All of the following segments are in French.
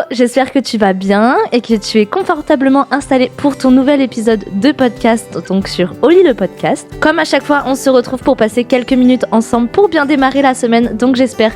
j'espère que tu vas bien et que tu es confortablement installé pour ton nouvel épisode de podcast, donc sur Oli le podcast. Comme à chaque fois, on se retrouve pour passer quelques minutes ensemble pour bien démarrer la semaine, donc j'espère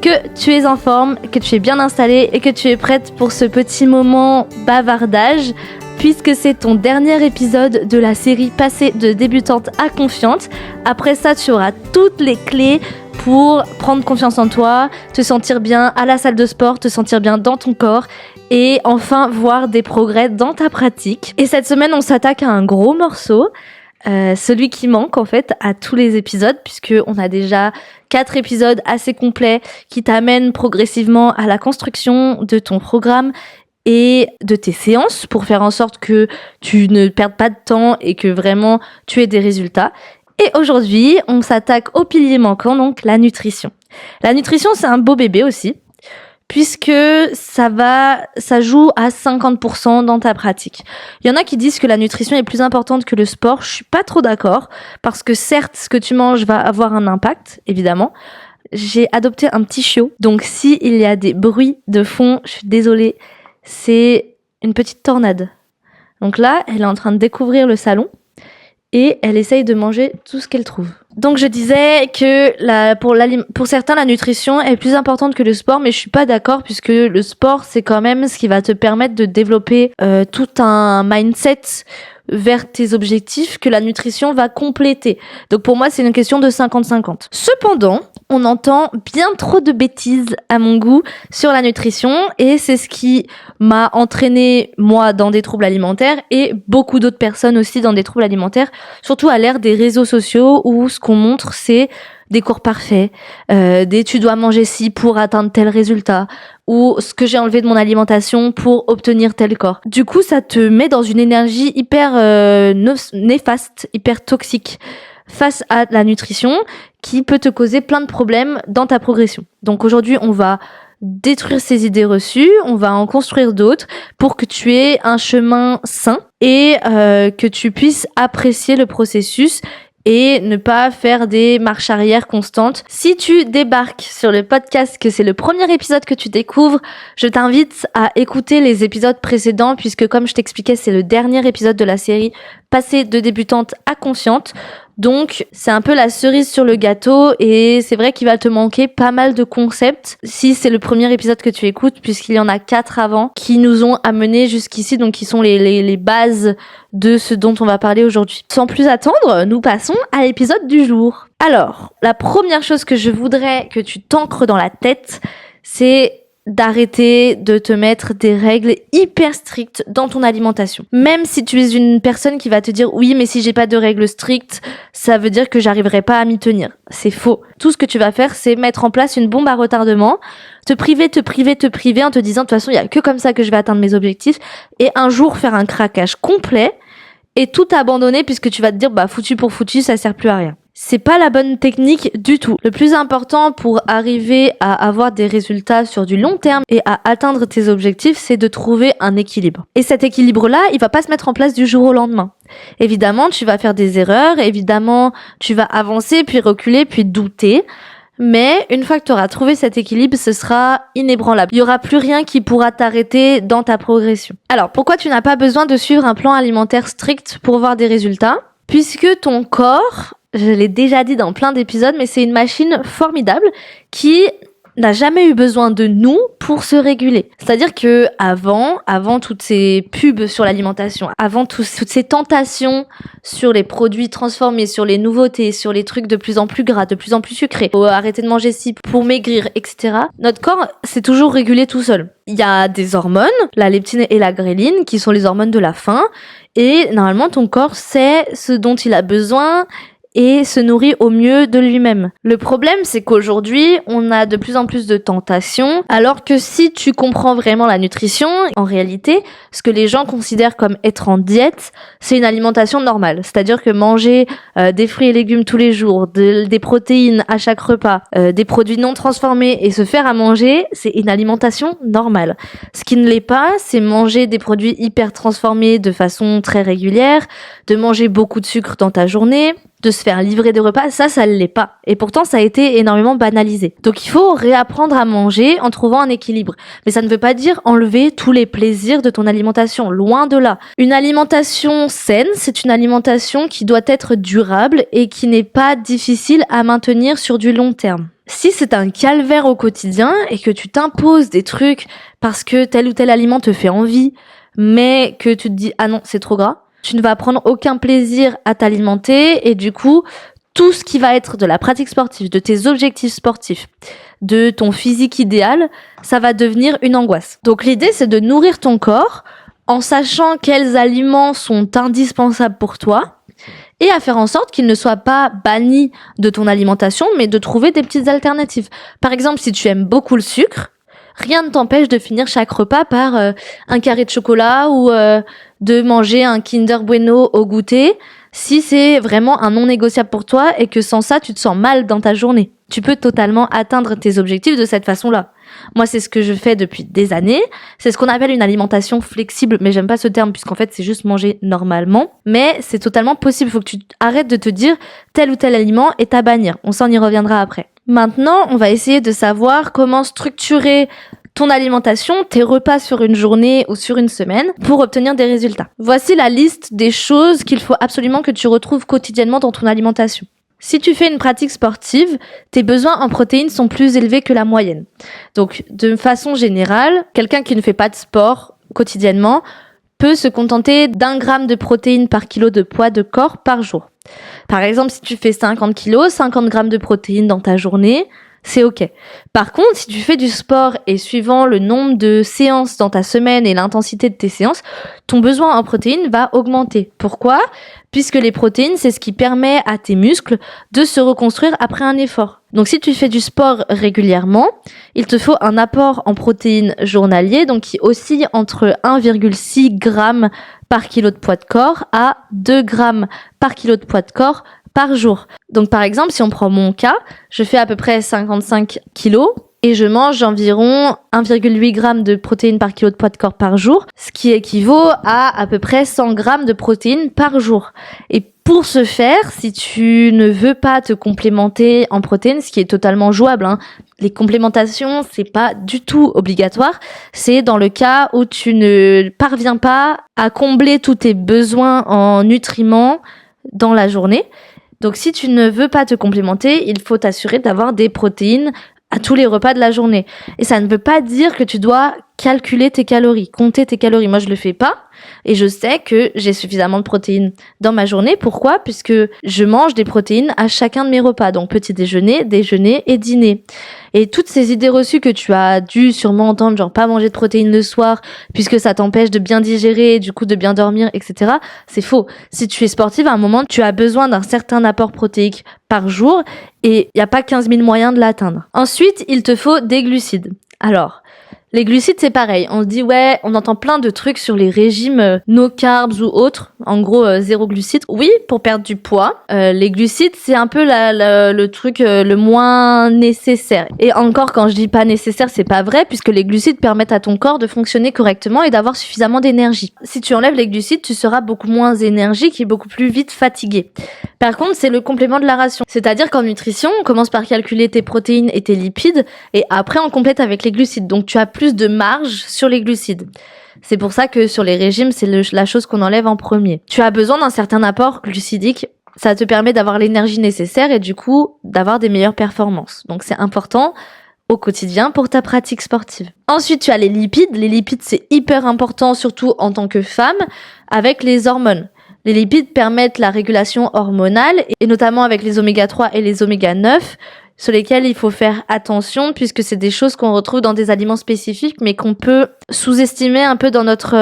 que tu es en forme, que tu es bien installée et que tu es prête pour ce petit moment bavardage, puisque c'est ton dernier épisode de la série Passer de débutante à confiante. Après ça, tu auras toutes les clés pour prendre confiance en toi, te sentir bien à la salle de sport, te sentir bien dans ton corps et enfin voir des progrès dans ta pratique. Et cette semaine, on s'attaque à un gros morceau, celui qui manque en fait à tous les épisodes, puisqu'on a déjà 4 épisodes assez complets qui t'amènent progressivement à la construction de ton programme et de tes séances pour faire en sorte que tu ne perdes pas de temps et que vraiment tu aies des résultats. Et aujourd'hui, on s'attaque au pilier manquant, donc la nutrition. La nutrition, c'est un beau bébé aussi, puisque ça joue à 50% dans ta pratique. Il y en a qui disent que la nutrition est plus importante que le sport. Je suis pas trop d'accord, parce que certes, ce que tu manges va avoir un impact, évidemment. J'ai adopté un petit chiot, donc si il y a des bruits de fond, je suis désolée, c'est une petite tornade. Donc là, elle est en train de découvrir le salon et elle essaye de manger tout ce qu'elle trouve. Donc je disais que pour certains, la nutrition est plus importante que le sport, mais je suis pas d'accord, puisque le sport, c'est quand même ce qui va te permettre de développer tout un mindset vers tes objectifs que la nutrition va compléter. Donc pour moi, c'est une question de 50-50. Cependant, on entend bien trop de bêtises à mon goût sur la nutrition, et c'est ce qui m'a entraîné moi dans des troubles alimentaires et beaucoup d'autres personnes aussi dans des troubles alimentaires, surtout à l'ère des réseaux sociaux où ce qu'on montre c'est des cours parfaits, tu dois manger ci pour atteindre tel résultat, ou ce que j'ai enlevé de mon alimentation pour obtenir tel corps. Du coup, ça te met dans une énergie hyper néfaste, hyper toxique face à la nutrition qui peut te causer plein de problèmes dans ta progression. Donc aujourd'hui, on va détruire ces idées reçues, on va en construire d'autres pour que tu aies un chemin sain et que tu puisses apprécier le processus et ne pas faire des marches arrière constantes. Si tu débarques sur le podcast, que c'est le premier épisode que tu découvres, je t'invite à écouter les épisodes précédents, puisque comme je t'expliquais, c'est le dernier épisode de la série Passer de débutante à confiante. Donc, c'est un peu la cerise sur le gâteau et c'est vrai qu'il va te manquer pas mal de concepts si c'est le premier épisode que tu écoutes, puisqu'il y en a 4 avant qui nous ont amenés jusqu'ici, donc qui sont les bases de ce dont on va parler aujourd'hui. Sans plus attendre, nous passons à l'épisode du jour. Alors, la première chose que je voudrais que tu t'ancres dans la tête, c'est d'arrêter de te mettre des règles hyper strictes dans ton alimentation. Même si tu es une personne qui va te dire oui, mais si j'ai pas de règles strictes, ça veut dire que j'arriverai pas à m'y tenir. C'est faux. Tout ce que tu vas faire, c'est mettre en place une bombe à retardement, te priver en te disant de toute façon, il y a que comme ça que je vais atteindre mes objectifs, et un jour faire un craquage complet et tout abandonner, puisque tu vas te dire bah foutu pour foutu, ça sert plus à rien. C'est pas la bonne technique du tout. Le plus important pour arriver à avoir des résultats sur du long terme et à atteindre tes objectifs, c'est de trouver un équilibre. Et cet équilibre-là, il va pas se mettre en place du jour au lendemain. Évidemment, tu vas faire des erreurs, évidemment, tu vas avancer, puis reculer, puis douter. Mais une fois que tu auras trouvé cet équilibre, ce sera inébranlable. Il n'y aura plus rien qui pourra t'arrêter dans ta progression. Alors, pourquoi tu n'as pas besoin de suivre un plan alimentaire strict pour voir des résultats ? Puisque ton corps, je l'ai déjà dit dans plein d'épisodes, mais c'est une machine formidable qui n'a jamais eu besoin de nous pour se réguler. C'est-à-dire que avant toutes ces pubs sur l'alimentation, avant toutes ces tentations sur les produits transformés, sur les nouveautés, sur les trucs de plus en plus gras, de plus en plus sucrés, arrêter de manger ci pour maigrir, etc., notre corps s'est toujours régulé tout seul. Il y a des hormones, la leptine et la gréline, qui sont les hormones de la faim, et normalement ton corps sait ce dont il a besoin et se nourrit au mieux de lui-même. Le problème, c'est qu'aujourd'hui, on a de plus en plus de tentations, alors que si tu comprends vraiment la nutrition, en réalité, ce que les gens considèrent comme être en diète, c'est une alimentation normale. C'est-à-dire que manger des fruits et légumes tous les jours, des protéines à chaque repas, des produits non transformés et se faire à manger, c'est une alimentation normale. Ce qui ne l'est pas, c'est manger des produits hyper transformés de façon très régulière, de manger beaucoup de sucre dans ta journée, de se faire livrer des repas, ça l'est pas. Et pourtant, ça a été énormément banalisé. Donc il faut réapprendre à manger en trouvant un équilibre. Mais ça ne veut pas dire enlever tous les plaisirs de ton alimentation, loin de là. Une alimentation saine, c'est une alimentation qui doit être durable et qui n'est pas difficile à maintenir sur du long terme. Si c'est un calvaire au quotidien et que tu t'imposes des trucs parce que tel ou tel aliment te fait envie, mais que tu te dis « Ah non, c'est trop gras », tu ne vas prendre aucun plaisir à t'alimenter et du coup, tout ce qui va être de la pratique sportive, de tes objectifs sportifs, de ton physique idéal, ça va devenir une angoisse. Donc l'idée, c'est de nourrir ton corps en sachant quels aliments sont indispensables pour toi et à faire en sorte qu'ils ne soient pas bannis de ton alimentation, mais de trouver des petites alternatives. Par exemple, si tu aimes beaucoup le sucre, rien ne t'empêche de finir chaque repas par un carré de chocolat ou de manger un Kinder Bueno au goûter, si c'est vraiment un non négociable pour toi et que sans ça, tu te sens mal dans ta journée. Tu peux totalement atteindre tes objectifs de cette façon-là. Moi, c'est ce que je fais depuis des années. C'est ce qu'on appelle une alimentation flexible, mais j'aime pas ce terme puisqu'en fait, c'est juste manger normalement. Mais c'est totalement possible. Il faut que tu arrêtes de te dire tel ou tel aliment est à bannir. On s'en y reviendra après. Maintenant, on va essayer de savoir comment structurer ton alimentation, tes repas sur une journée ou sur une semaine pour obtenir des résultats. Voici la liste des choses qu'il faut absolument que tu retrouves quotidiennement dans ton alimentation. Si tu fais une pratique sportive, tes besoins en protéines sont plus élevés que la moyenne. Donc, de façon générale, quelqu'un qui ne fait pas de sport quotidiennement peut se contenter d'1 gramme de protéines par kilo de poids de corps par jour. Par exemple, si tu fais 50 kilos, 50 grammes de protéines dans ta journée, c'est ok. Par contre, si tu fais du sport et suivant le nombre de séances dans ta semaine et l'intensité de tes séances, ton besoin en protéines va augmenter. Pourquoi ? Puisque les protéines, c'est ce qui permet à tes muscles de se reconstruire après un effort. Donc si tu fais du sport régulièrement, il te faut un apport en protéines journalier, donc qui oscille entre 1,6 g par kilo de poids de corps à 2 grammes par kilo de poids de corps par jour. Donc par exemple, si on prend mon cas, je fais à peu près 55 kilos et je mange environ 1,8 g de protéines par kilo de poids de corps par jour, ce qui équivaut à peu près 100 grammes de protéines par jour. Et pour ce faire, si tu ne veux pas te complémenter en protéines, ce qui est totalement jouable, les complémentations, c'est pas du tout obligatoire. C'est dans le cas où tu ne parviens pas à combler tous tes besoins en nutriments dans la journée. Donc si tu ne veux pas te complémenter, il faut t'assurer d'avoir des protéines à tous les repas de la journée. Et ça ne veut pas dire que tu dois calculer tes calories, compter tes calories. Moi, je le fais pas. Et je sais que j'ai suffisamment de protéines dans ma journée. Pourquoi ? Puisque je mange des protéines à chacun de mes repas. Donc, petit déjeuner, déjeuner et dîner. Et toutes ces idées reçues que tu as dû sûrement entendre, genre pas manger de protéines le soir, puisque ça t'empêche de bien digérer, et du coup de bien dormir, etc. C'est faux. Si tu es sportive, à un moment, tu as besoin d'un certain apport protéique par jour et il n'y a pas 15 000 moyens de l'atteindre. Ensuite, il te faut des glucides. Alors, les glucides, c'est pareil. On se dit, ouais, on entend plein de trucs sur les régimes no carbs ou autres. En gros, zéro glucides. Oui, pour perdre du poids. Les glucides, c'est un peu le truc le moins nécessaire. Et encore, quand je dis pas nécessaire, c'est pas vrai, puisque les glucides permettent à ton corps de fonctionner correctement et d'avoir suffisamment d'énergie. Si tu enlèves les glucides, tu seras beaucoup moins énergique et beaucoup plus vite fatigué. Par contre, c'est le complément de la ration. C'est-à-dire qu'en nutrition, on commence par calculer tes protéines et tes lipides, et après on complète avec les glucides. Donc tu as plus de marge sur les glucides. C'est pour ça que sur les régimes, c'est la chose qu'on enlève en premier. Tu as besoin d'un certain apport glucidique. Ça te permet d'avoir l'énergie nécessaire et du coup d'avoir des meilleures performances. Donc c'est important au quotidien pour ta pratique sportive. Ensuite, tu as les lipides. Les lipides, c'est hyper important, surtout en tant que femme, avec les hormones. Les lipides permettent la régulation hormonale, et notamment avec les oméga 3 et les oméga 9, sur lesquels il faut faire attention, puisque c'est des choses qu'on retrouve dans des aliments spécifiques, mais qu'on peut sous-estimer un peu dans notre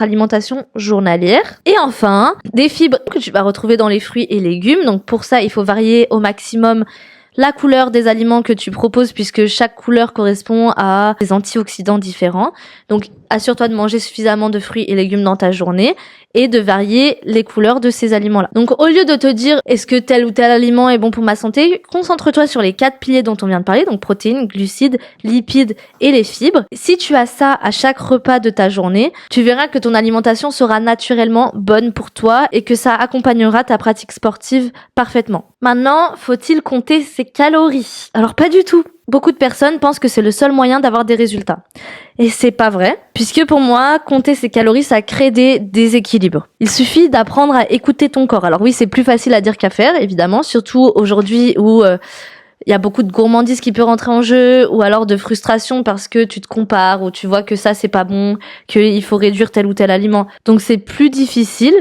alimentation journalière. Et enfin, des fibres que tu vas retrouver dans les fruits et légumes. Donc pour ça, il faut varier au maximum la couleur des aliments que tu proposes puisque chaque couleur correspond à des antioxydants différents. Donc, assure-toi de manger suffisamment de fruits et légumes dans ta journée et de varier les couleurs de ces aliments-là. Donc, au lieu de te dire est-ce que tel ou tel aliment est bon pour ma santé, concentre-toi sur les 4 piliers dont on vient de parler, donc protéines, glucides, lipides et les fibres. Si tu as ça à chaque repas de ta journée, tu verras que ton alimentation sera naturellement bonne pour toi et que ça accompagnera ta pratique sportive parfaitement. Maintenant, faut-il compter ses calories? Alors pas du tout. Beaucoup de personnes pensent que c'est le seul moyen d'avoir des résultats. Et c'est pas vrai, puisque pour moi, compter ses calories, ça crée des déséquilibres. Il suffit d'apprendre à écouter ton corps. Alors oui, c'est plus facile à dire qu'à faire, évidemment, surtout aujourd'hui où il y a beaucoup de gourmandise qui peut rentrer en jeu, ou alors de frustration parce que tu te compares, ou tu vois que ça c'est pas bon, qu'il faut réduire tel ou tel aliment. Donc c'est plus difficile.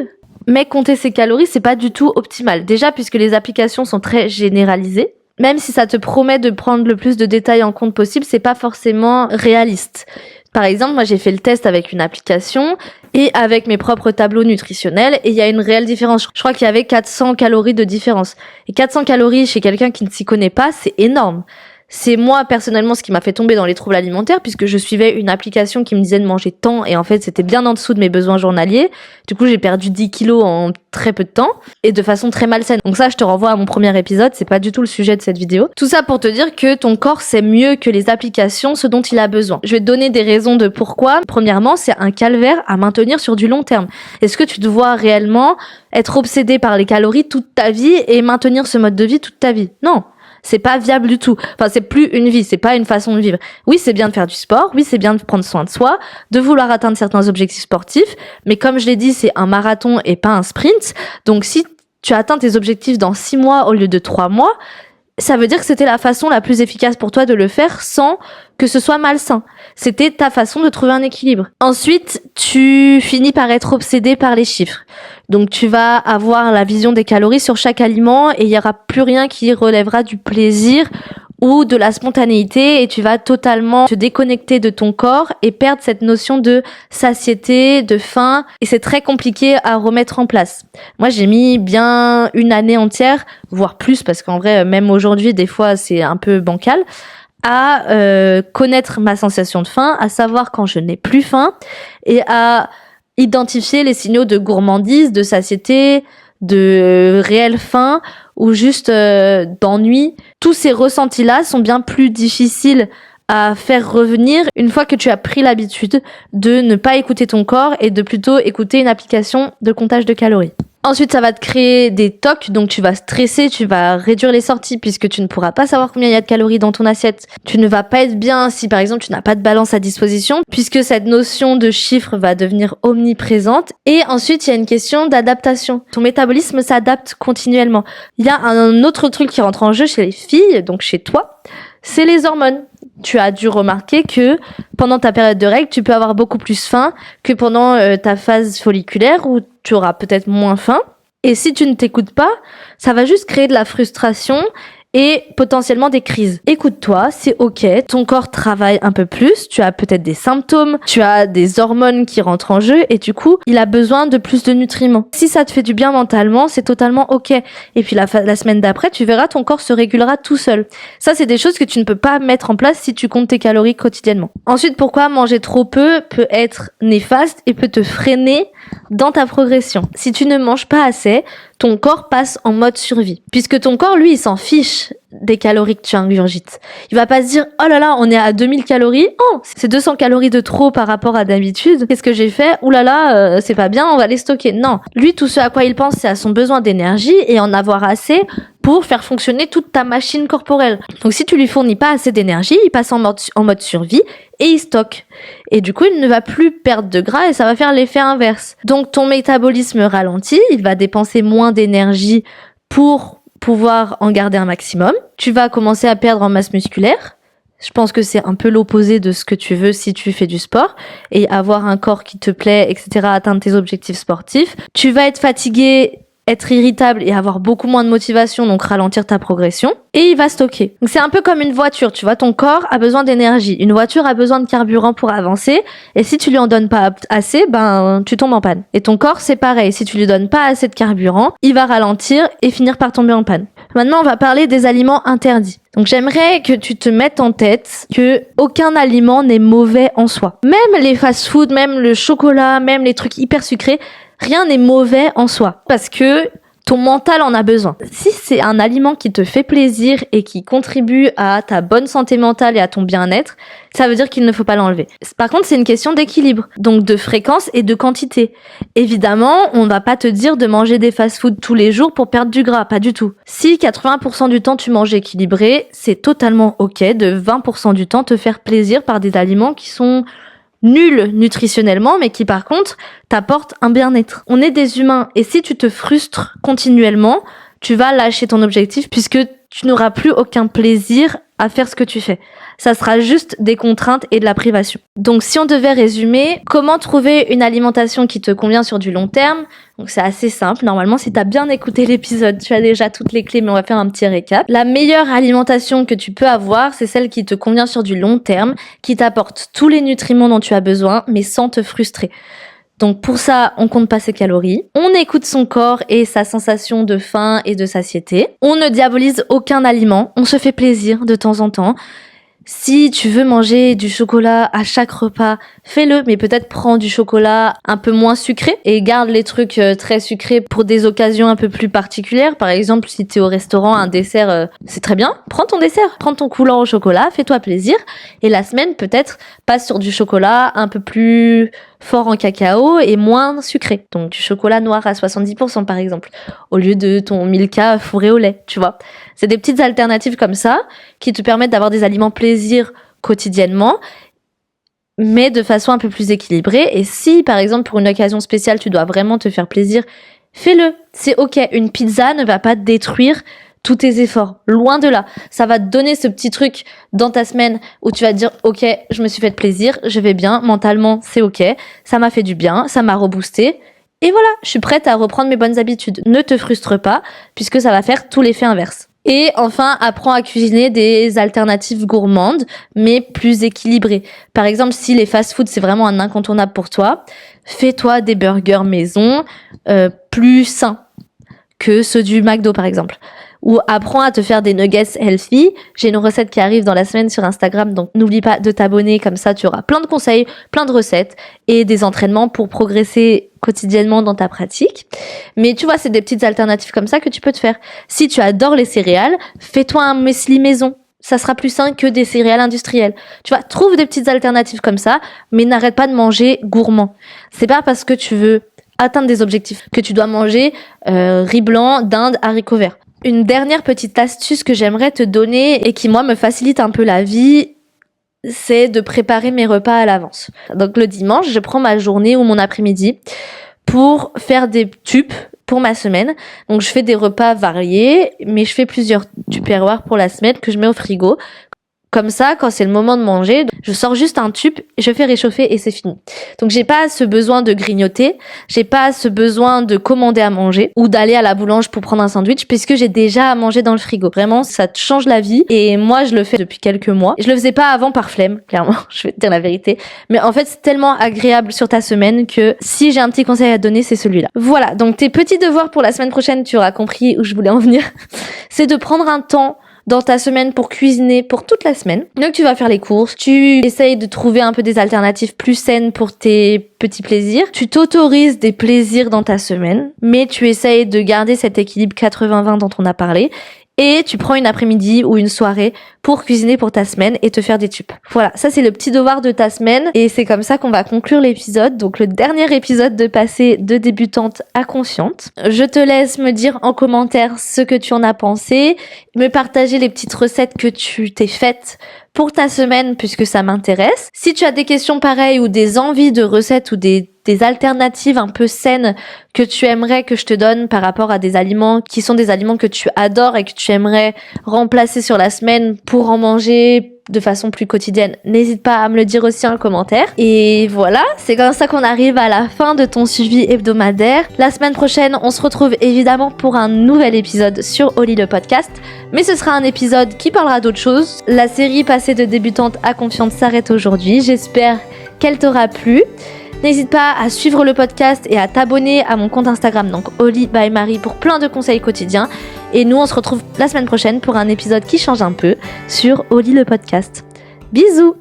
Mais compter ses calories, c'est pas du tout optimal. Déjà, puisque les applications sont très généralisées. Même si ça te promet de prendre le plus de détails en compte possible, c'est pas forcément réaliste. Par exemple, moi j'ai fait le test avec une application et avec mes propres tableaux nutritionnels et il y a une réelle différence. Je crois qu'il y avait 400 calories de différence. Et 400 calories chez quelqu'un qui ne s'y connaît pas, c'est énorme. C'est moi personnellement ce qui m'a fait tomber dans les troubles alimentaires puisque je suivais une application qui me disait de manger tant et en fait c'était bien en dessous de mes besoins journaliers. Du coup j'ai perdu 10 kilos en très peu de temps et de façon très malsaine. Donc ça je te renvoie à mon premier épisode, c'est pas du tout le sujet de cette vidéo. Tout ça pour te dire que ton corps sait mieux que les applications ce dont il a besoin. Je vais te donner des raisons de pourquoi. Premièrement, c'est un calvaire à maintenir sur du long terme. Est-ce que tu te vois réellement être obsédé par les calories toute ta vie et maintenir ce mode de vie toute ta vie? Non. C'est pas viable du tout. Enfin, c'est plus une vie, c'est pas une façon de vivre. Oui, c'est bien de faire du sport, oui, c'est bien de prendre soin de soi, de vouloir atteindre certains objectifs sportifs, mais comme je l'ai dit, c'est un marathon et pas un sprint. Donc si tu atteins tes objectifs dans 6 mois au lieu de 3 mois, ça veut dire que c'était la façon la plus efficace pour toi de le faire sans que ce soit malsain. C'était ta façon de trouver un équilibre. Ensuite, tu finis par être obsédé par les chiffres. Donc tu vas avoir la vision des calories sur chaque aliment et il y aura plus rien qui relèvera du plaisir ou de la spontanéité et tu vas totalement te déconnecter de ton corps et perdre cette notion de satiété, de faim et c'est très compliqué à remettre en place. Moi, j'ai mis bien une année entière, voire plus parce qu'en vrai, même aujourd'hui, des fois, c'est un peu bancal, à connaître ma sensation de faim, à savoir quand je n'ai plus faim et à identifier les signaux de gourmandise, de satiété, de réelle faim ou juste d'ennui. Tous ces ressentis-là sont bien plus difficiles à faire revenir une fois que tu as pris l'habitude de ne pas écouter ton corps et de plutôt écouter une application de comptage de calories. Ensuite, ça va te créer des tocs, donc tu vas stresser, tu vas réduire les sorties puisque tu ne pourras pas savoir combien il y a de calories dans ton assiette. Tu ne vas pas être bien si par exemple tu n'as pas de balance à disposition puisque cette notion de chiffre va devenir omniprésente. Et ensuite, il y a une question d'adaptation. Ton métabolisme s'adapte continuellement. Il y a un autre truc qui rentre en jeu chez les filles, donc chez toi, c'est les hormones. Tu as dû remarquer que pendant ta période de règles, tu peux avoir beaucoup plus faim que pendant ta phase folliculaire où tu auras peut-être moins faim. Et si tu ne t'écoutes pas, ça va juste créer de la frustration et potentiellement des crises. Écoute-toi, c'est ok, ton corps travaille un peu plus, tu as peut-être des symptômes, tu as des hormones qui rentrent en jeu et du coup, il a besoin de plus de nutriments. Si ça te fait du bien mentalement, c'est totalement ok. Et puis la semaine d'après, tu verras, ton corps se régulera tout seul. Ça, c'est des choses que tu ne peux pas mettre en place si tu comptes tes calories quotidiennement. Ensuite, pourquoi manger trop peu peut être néfaste et peut te freiner dans ta progression. Si tu ne manges pas assez, ton corps passe en mode survie. Puisque ton corps, lui, il s'en fiche des calories que tu ingurgites. Il va pas se dire, oh là là, on est à 2000 calories. Oh, c'est 200 calories de trop par rapport à d'habitude. Qu'est-ce que j'ai fait? Ouh là là, c'est pas bien, on va les stocker. Non. Lui, tout ce à quoi il pense, c'est à son besoin d'énergie et en avoir assez pour faire fonctionner toute ta machine corporelle. Donc si tu lui fournis pas assez d'énergie, il passe en mode survie et il stocke. Et du coup, il ne va plus perdre de gras et ça va faire l'effet inverse. Donc ton métabolisme ralentit, il va dépenser moins d'énergie pour pouvoir en garder un maximum. Tu vas commencer à perdre en masse musculaire. Je pense que c'est un peu l'opposé de ce que tu veux si tu fais du sport et avoir un corps qui te plaît, etc., atteindre tes objectifs sportifs. Tu vas être fatigué, être irritable et avoir beaucoup moins de motivation, donc ralentir ta progression, et il va stocker. Donc c'est un peu comme une voiture, tu vois, ton corps a besoin d'énergie. Une voiture a besoin de carburant pour avancer, et si tu lui en donnes pas assez, tu tombes en panne. Et ton corps, c'est pareil, si tu lui donnes pas assez de carburant, il va ralentir et finir par tomber en panne. Maintenant, on va parler des aliments interdits. Donc j'aimerais que tu te mettes en tête que aucun aliment n'est mauvais en soi. Même les fast-food, même le chocolat, même les trucs hyper sucrés, rien n'est mauvais en soi. Parce que ton mental en a besoin. Si c'est un aliment qui te fait plaisir et qui contribue à ta bonne santé mentale et à ton bien-être, ça veut dire qu'il ne faut pas l'enlever. Par contre, c'est une question d'équilibre, donc de fréquence et de quantité. Évidemment, on va pas te dire de manger des fast-foods tous les jours pour perdre du gras, pas du tout. Si 80% du temps tu manges équilibré, c'est totalement ok de 20% du temps te faire plaisir par des aliments qui sont nuls nutritionnellement, mais qui par contre t'apportent un bien-être. On est des humains, et si tu te frustres continuellement, tu vas lâcher ton objectif puisque tu n'auras plus aucun plaisir à faire ce que tu fais. Ça sera juste des contraintes et de la privation. Donc si on devait résumer, comment trouver une alimentation qui te convient sur du long terme? Donc c'est assez simple. Normalement, si tu as bien écouté l'épisode, tu as déjà toutes les clés, mais on va faire un petit récap. La meilleure alimentation que tu peux avoir, c'est celle qui te convient sur du long terme, qui t'apporte tous les nutriments dont tu as besoin, mais sans te frustrer. Donc pour ça, on compte pas ses calories, on écoute son corps et sa sensation de faim et de satiété, on ne diabolise aucun aliment, on se fait plaisir de temps en temps. Si tu veux manger du chocolat à chaque repas, fais-le, mais peut-être prends du chocolat un peu moins sucré et garde les trucs très sucrés pour des occasions un peu plus particulières. Par exemple, si t'es au restaurant, un dessert, c'est très bien. Prends ton dessert, prends ton coulant au chocolat, fais-toi plaisir. Et la semaine, peut-être, passe sur du chocolat un peu plus fort en cacao et moins sucré. Donc du chocolat noir à 70% par exemple, au lieu de ton Milka fourré au lait, tu vois. C'est des petites alternatives comme ça qui te permettent d'avoir des aliments plaisir quotidiennement, mais de façon un peu plus équilibrée. Et si, par exemple, pour une occasion spéciale, tu dois vraiment te faire plaisir, fais-le. C'est ok. Une pizza ne va pas te détruire tous tes efforts. Loin de là. Ça va te donner ce petit truc dans ta semaine où tu vas te dire, ok, je me suis fait plaisir, je vais bien, mentalement, c'est ok, ça m'a fait du bien, ça m'a reboosté. Et voilà, je suis prête à reprendre mes bonnes habitudes. Ne te frustre pas, puisque ça va faire tout l'effet inverse. Et enfin, apprends à cuisiner des alternatives gourmandes, mais plus équilibrées. Par exemple, si les fast-foods, c'est vraiment un incontournable pour toi, fais-toi des burgers maison plus sains que ceux du McDo, par exemple. Ou apprends à te faire des nuggets healthy. J'ai une recette qui arrive dans la semaine sur Instagram, donc n'oublie pas de t'abonner, comme ça tu auras plein de conseils, plein de recettes et des entraînements pour progresser quotidiennement dans ta pratique. Mais tu vois, c'est des petites alternatives comme ça que tu peux te faire. Si tu adores les céréales, fais-toi un muesli maison. Ça sera plus sain que des céréales industrielles. Tu vois, trouve des petites alternatives comme ça, mais n'arrête pas de manger gourmand. C'est pas parce que tu veux atteindre des objectifs que tu dois manger riz blanc, dinde, haricots verts. Une dernière petite astuce que j'aimerais te donner et qui, moi, me facilite un peu la vie, c'est de préparer mes repas à l'avance. Donc, le dimanche, je prends ma journée ou mon après-midi pour faire des tupes pour ma semaine. Donc, je fais des repas variés, mais je fais plusieurs tupperwares pour la semaine que je mets au frigo. Comme ça, quand c'est le moment de manger, je sors juste un tube, je fais réchauffer et c'est fini. Donc j'ai pas ce besoin de grignoter, j'ai pas ce besoin de commander à manger ou d'aller à la boulange pour prendre un sandwich puisque j'ai déjà à manger dans le frigo. Vraiment, ça te change la vie et moi je le fais depuis quelques mois. Je le faisais pas avant par flemme, clairement, je vais te dire la vérité. Mais en fait, c'est tellement agréable sur ta semaine que si j'ai un petit conseil à te donner, c'est celui-là. Voilà, donc tes petits devoirs pour la semaine prochaine, tu auras compris où je voulais en venir. C'est de prendre un temps dans ta semaine pour cuisiner pour toute la semaine. Donc tu vas faire les courses, tu essayes de trouver un peu des alternatives plus saines pour tes petits plaisirs. Tu t'autorises des plaisirs dans ta semaine, mais tu essayes de garder cet équilibre 80-20 dont on a parlé. Et tu prends une après-midi ou une soirée pour cuisiner pour ta semaine et te faire des tubes. Voilà, ça c'est le petit devoir de ta semaine et c'est comme ça qu'on va conclure l'épisode. Donc le dernier épisode de passer de débutante à consciente. Je te laisse me dire en commentaire ce que tu en as pensé, me partager les petites recettes que tu t'es faites pour ta semaine puisque ça m'intéresse. Si tu as des questions pareilles ou des envies de recettes ou des alternatives un peu saines que tu aimerais que je te donne par rapport à des aliments qui sont des aliments que tu adores et que tu aimerais remplacer sur la semaine pour en manger de façon plus quotidienne, n'hésite pas à me le dire aussi en commentaire. Et voilà, c'est comme ça qu'on arrive à la fin de ton suivi hebdomadaire. La semaine prochaine, on se retrouve évidemment pour un nouvel épisode sur Oli le podcast, mais ce sera un épisode qui parlera d'autre chose. La série passée de débutante à confiante s'arrête aujourd'hui. J'espère qu'elle t'aura plu. N'hésite pas à suivre le podcast et à t'abonner à mon compte Instagram, donc Oli by Marie, pour plein de conseils quotidiens. Et nous, on se retrouve la semaine prochaine pour un épisode qui change un peu sur Oli le podcast. Bisous!